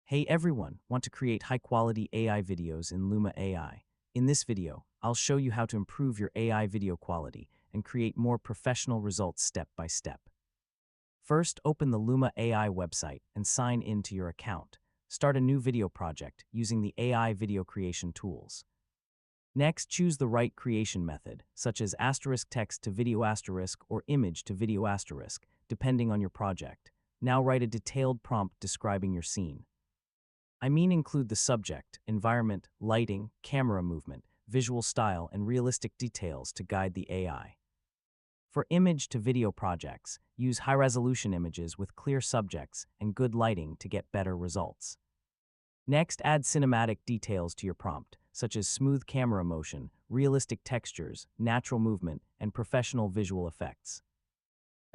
Hey everyone, want to create high-quality AI videos in Luma AI? In this video, I'll show you how to improve your AI video quality and create more professional results step by step. First, open the Luma AI website and sign in to your account. Start a new video project using the AI video creation tools. Next, choose the right creation method, such as asterisk text to video asterisk or image to video asterisk, depending on your project. Now write a detailed prompt describing your scene. Include the subject, environment, lighting, camera movement, visual style, and realistic details to guide the AI. For image to video projects, use high-resolution images with clear subjects and good lighting to get better results. Next, add cinematic details to your prompt, such as smooth camera motion, realistic textures, natural movement, and professional visual effects.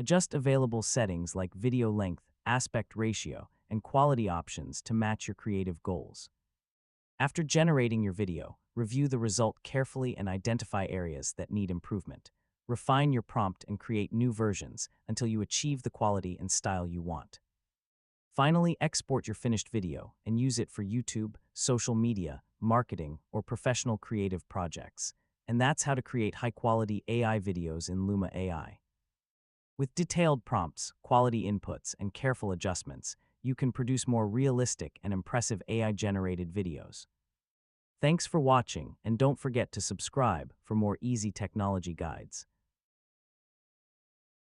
Adjust available settings like video length, aspect ratio, and quality options to match your creative goals. After generating your video, review the result carefully and identify areas that need improvement. Refine your prompt and create new versions until you achieve the quality and style you want. Finally, export your finished video and use it for YouTube, social media, marketing, or professional creative projects. And that's how to create high-quality AI videos in Luma AI. With detailed prompts, quality inputs, and careful adjustments, you can produce more realistic and impressive AI-generated videos. Thanks for watching, and don't forget to subscribe for more easy technology guides.